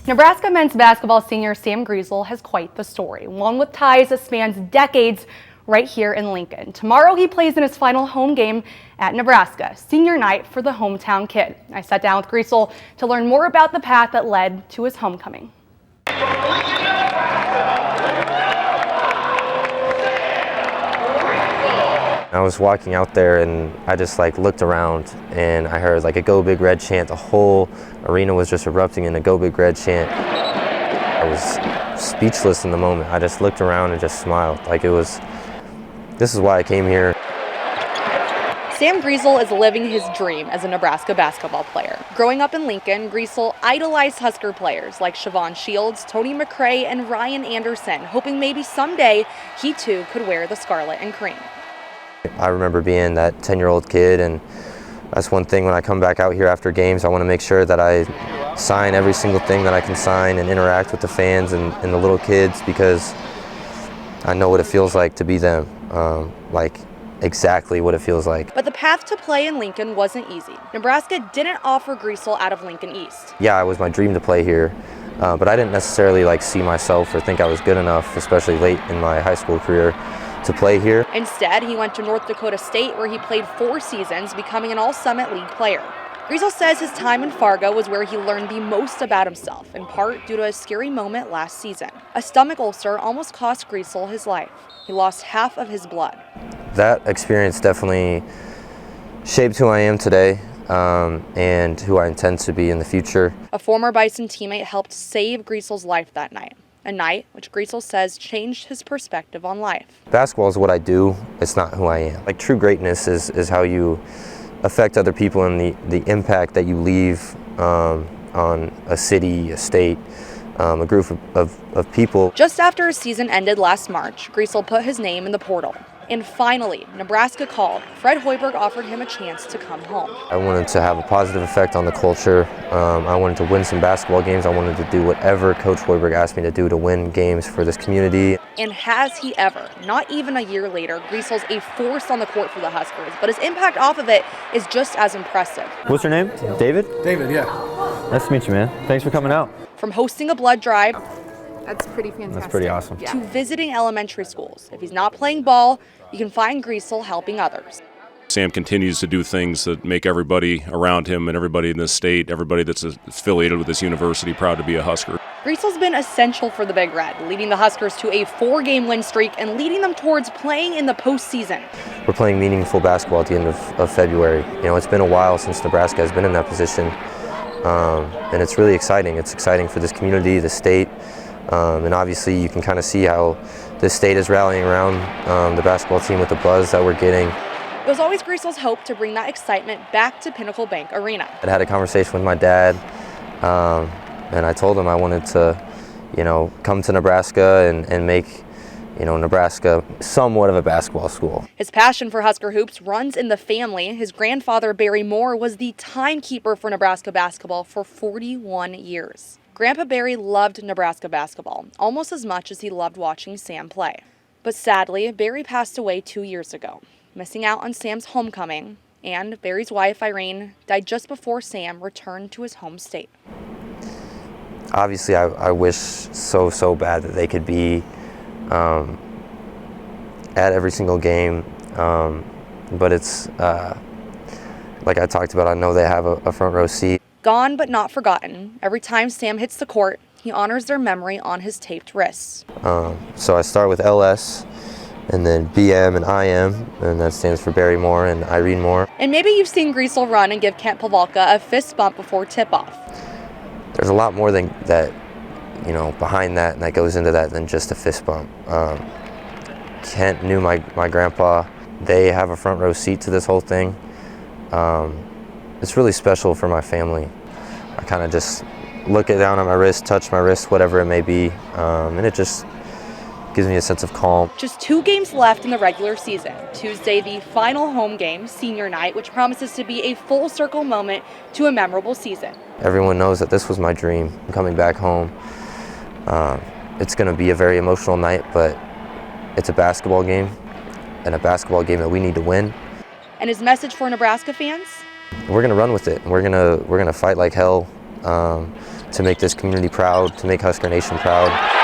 Nebraska men's basketball senior Sam Griesel has quite the story, one with ties that spans decades right here in Lincoln. Tomorrow he plays in his final home game at Nebraska, senior night for the hometown kid. I sat down with Griesel to learn more about the path that led to his homecoming. I was walking out there and I just looked around and I heard a Go Big Red chant. The whole arena was just erupting in a Go Big Red chant. I was speechless in the moment. I just looked around and just smiled. This is why I came here. Sam Griesel is living his dream as a Nebraska basketball player. Growing up in Lincoln, Griesel idolized Husker players like Siobhan Shields, Tony McRae, and Ryan Anderson, hoping maybe someday he too could wear the scarlet and cream. I remember being that 10-year-old kid, and that's one thing when I come back out here after games, I want to make sure that I sign every single thing that I can sign and interact with the fans and the little kids, because I know what it feels like to be them, exactly what it feels like. But the path to play in Lincoln wasn't easy. Nebraska didn't offer Griesel out of Lincoln East. Yeah, it was my dream to play here, but I didn't necessarily see myself or think I was good enough, especially late in my high school career, to play here. Instead, he went to North Dakota State, where he played 4 seasons, becoming an All-Summit League player. Griesel says his time in Fargo was where he learned the most about himself, in part due to a scary moment last season. A stomach ulcer almost cost Griesel his life. He lost half of his blood. That experience definitely shaped who I am today and who I intend to be in the future. A former Bison teammate helped save Griesel's life that night. A night which Griesel says changed his perspective on life. Basketball is what I do, it's not who I am. True greatness is how you affect other people and the impact that you leave on a city, a state, a group of people. Just after his season ended last March, Griesel put his name in the portal. And finally, Nebraska called. Fred Hoiberg offered him a chance to come home. I wanted to have a positive effect on the culture. I wanted to win some basketball games. I wanted to do whatever Coach Hoiberg asked me to do to win games for this community. And has he ever? Not even a year later, Griesel's a force on the court for the Huskers, but his impact off of it is just as impressive. What's your name? David? David, yeah. Nice to meet you, man. Thanks for coming out. From hosting a blood drive, that's pretty fantastic. That's pretty awesome. To visiting elementary schools. If he's not playing ball, you can find Griesel helping others. Sam continues to do things that make everybody around him and everybody in this state, everybody that's affiliated with this university, proud to be a Husker. Griesel's been essential for the Big Red, leading the Huskers to a 4-game win streak and leading them towards playing in the postseason. We're playing meaningful basketball at the end of February. It's been a while since Nebraska has been in that position, and it's really exciting. It's exciting for this community, the state, and obviously you can kind of see how this state is rallying around the basketball team with the buzz that we're getting. It was always Griesel's hope to bring that excitement back to Pinnacle Bank Arena. I had a conversation with my dad, and I told him I wanted to, come to Nebraska and make, Nebraska somewhat of a basketball school. His passion for Husker hoops runs in the family. His grandfather, Barry Moore, was the timekeeper for Nebraska basketball for 41 years. Grandpa Barry loved Nebraska basketball almost as much as he loved watching Sam play. But sadly, Barry passed away 2 years ago, missing out on Sam's homecoming, and Barry's wife, Irene, died just before Sam returned to his home state. Obviously, I wish so bad that they could be at every single game, but it's, like I talked about, I know they have a front row seat. Gone but not forgotten. Every time Sam hits the court, he honors their memory on his taped wrists. So I start with LS, and then BM and IM, and that stands for Barry Moore and Irene Moore. And maybe you've seen Griesel run and give Kent Pavalka a fist bump before tip-off. There's a lot more than that, behind that and that goes into that than just a fist bump. Kent knew my grandpa. They have a front row seat to this whole thing. It's really special for my family. I kind of just look it down at my wrist, touch my wrist, whatever it may be, and it just gives me a sense of calm. Just 2 games left in the regular season. Tuesday, the final home game, senior night, which promises to be a full circle moment to a memorable season. Everyone knows that this was my dream, coming back home. It's going to be a very emotional night, but it's a basketball game, and a basketball game that we need to win. And his message for Nebraska fans? We're going to run with it. We're going to fight like hell to make this community proud, to make Husker Nation proud.